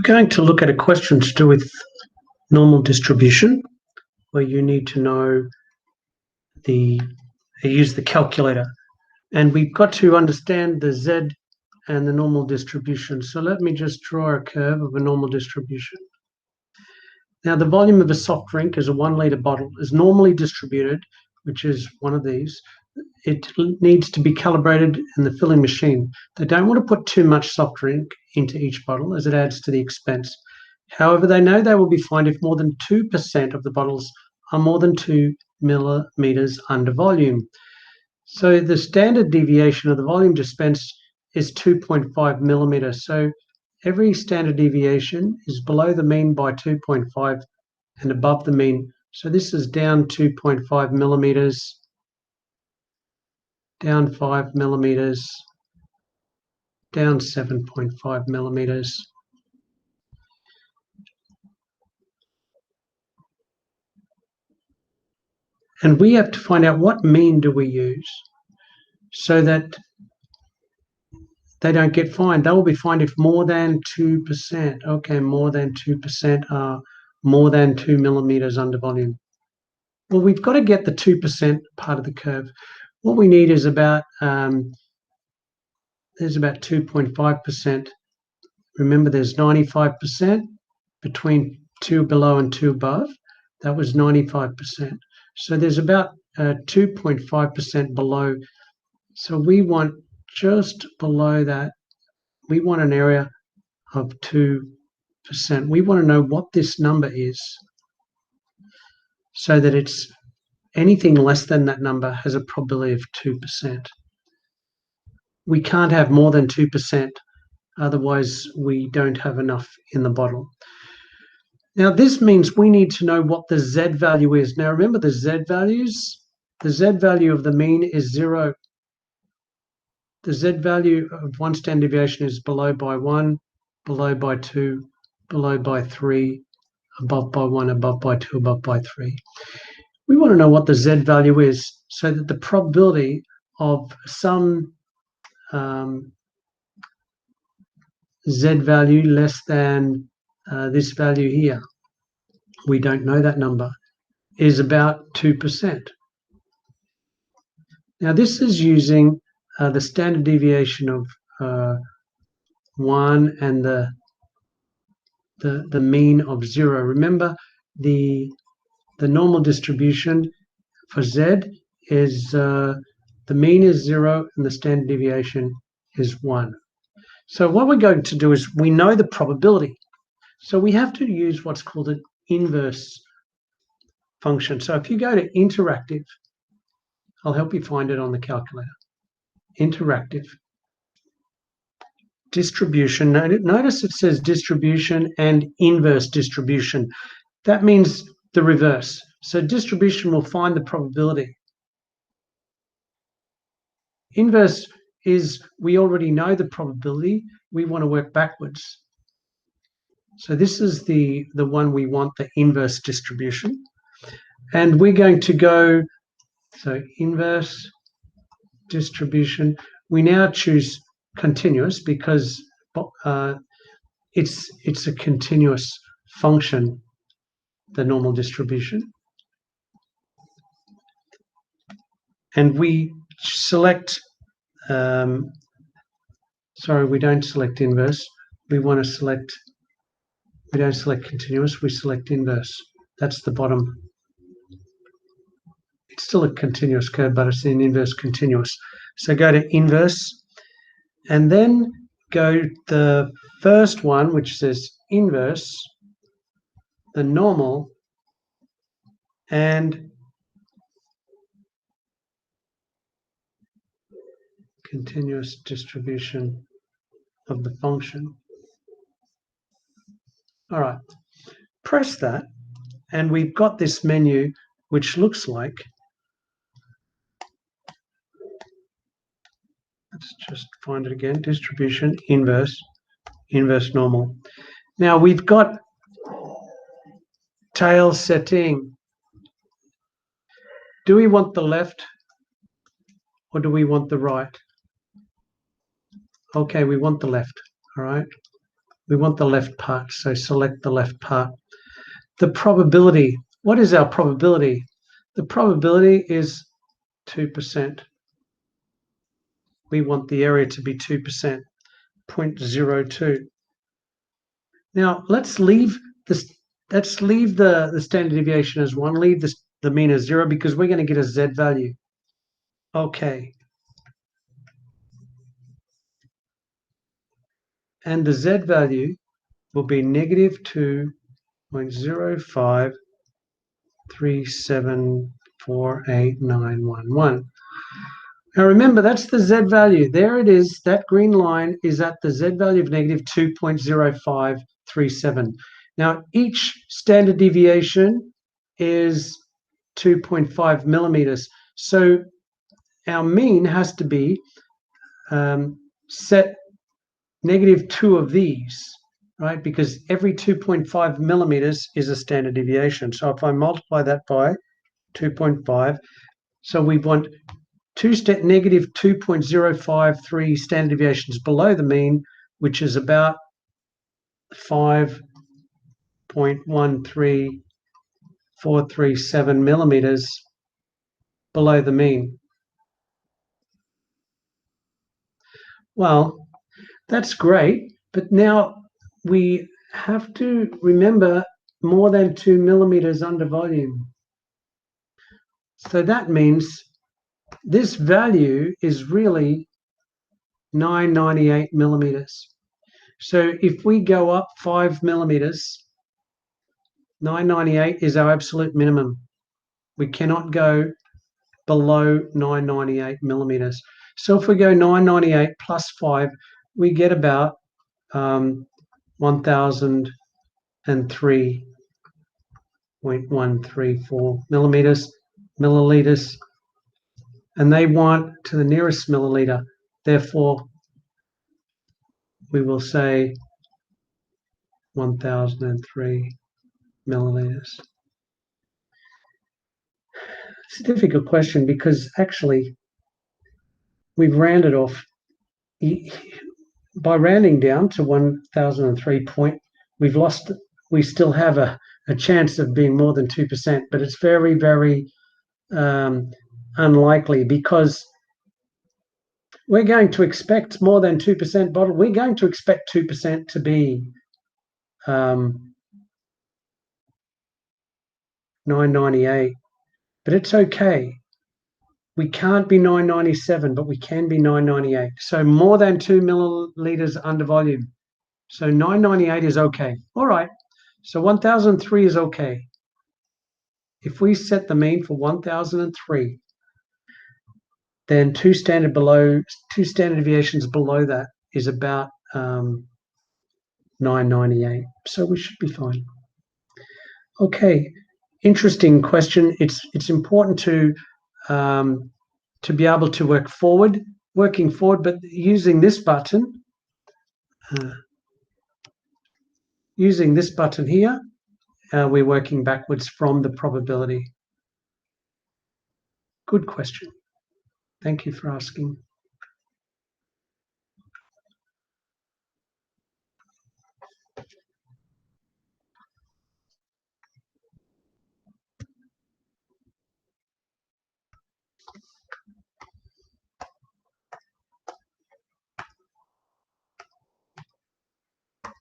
going to look at a question to do with normal distribution, where you need to know use the calculator. And we've got to understand the Z and the normal distribution. So let me just draw a curve of a normal distribution. Now, the volume of a soft drink is a 1 litre bottle is normally distributed, which is one of these. It needs to be calibrated in the filling machine. They don't want to put too much soft drink into each bottle as it adds to the expense. However, they know they will be fined if more than 2% of the bottles are more than 2 millimeters under volume. So the standard deviation of the volume dispensed is 2.5 millimeters. So every standard deviation is below the mean by 2.5 and above the mean. So this is down 2.5 millimeters, down 5 millimeters, down 7.5 millimeters. And we have to find out what mean do we use so that they don't get fined. They will be fined if more than 2%. Okay, more than 2% are more than 2 millimeters under volume. Well, we've got to get the 2% part of the curve. What we need is about, there's about 2.5%. Remember, there's 95% between 2 below and 2 above. That was 95%. So there's about 2.5% below. So we want just below that, we want an area of 2%. We want to know what this number is so that it's anything less than that number has a probability of 2%. We can't have more than 2%, otherwise we don't have enough in the bottle. Now this means we need to know what the Z value is. Now remember the Z values, the Z value of the mean is 0. The Z value of one standard deviation is below by 1, below by 2, below by 3, above by 1, above by 2, above by 3. We want to know what the Z value is so that the probability of some Z value less than this value here, we don't know that number, is about 2%. Now this is using the standard deviation of 1 and the mean of 0. Remember, the normal distribution for Z is the mean is 0 and the standard deviation is 1. So what we're going to do is we know the probability. So we have to use what's called an inverse function. So if you go to interactive, I'll help you find it on the calculator. Interactive. Distribution. Notice it says distribution and inverse distribution. That means the reverse. So distribution will find the probability. Inverse is we already know the probability. We want to work backwards. So this is the one we want, the inverse distribution. And we're going to go, so inverse distribution. We now choose continuous because it's a continuous function, the normal distribution. And we select, sorry, we don't select inverse. We want to select, we don't select continuous, we select inverse. That's the bottom. It's still a continuous curve, but it's an inverse continuous. So go to inverse and then go the first one, which says inverse, the normal, and continuous distribution of the function. All right, press that, and we've got this menu which looks like, let's just find it again, distribution, inverse, inverse normal. Now we've got tail setting. Do we want the left or do we want the right? Okay, we want the left, all right? We want the left part, so select the left part. The probability. What is our probability? The probability is 2%. We want the area to be 2%, 0.02. Now let's leave this. Let's leave the standard deviation as 1. Leave the mean as 0 because we're going to get a z value. Okay. And the z value will be negative 2.053748911. Now remember, that's the z value. There it is. That green line is at the z value of negative 2.0537. Now each standard deviation is 2.5 millimeters. So our mean has to be set negative 2 of these, right? Because every 2.5 millimeters is a standard deviation. So if I multiply that by 2.5, so we want negative 2.053 standard deviations below the mean, which is about 5.13437 millimeters below the mean. Well, that's great, but now we have to remember more than 2 millimeters under volume. So that means this value is really 998 millimeters. So if we go up 5 millimeters, 998 is our absolute minimum. We cannot go below 998 millimeters. So if we go 998 plus 5, we get about 1003.134 milliliters, and they want to the nearest milliliter. Therefore, we will say 1003 milliliters. It's a difficult question because actually we've rounded off. By rounding down to 1003 point, we still have a chance of being more than 2%, but it's very, very unlikely because we're going to expect more than 2% bottle. We're going to expect 2% to be 998, but it's okay. We can't be 997, but we can be 998. So more than 2 milliliters under volume. So 998 is okay. All right. So 1003 is okay. If we set the mean for 1003, then two standard deviations below that is about 998. So we should be fine. Okay. Interesting question. It's important to be able to working forward, but using this button here, we're working backwards from the probability. Good question. Thank you for asking.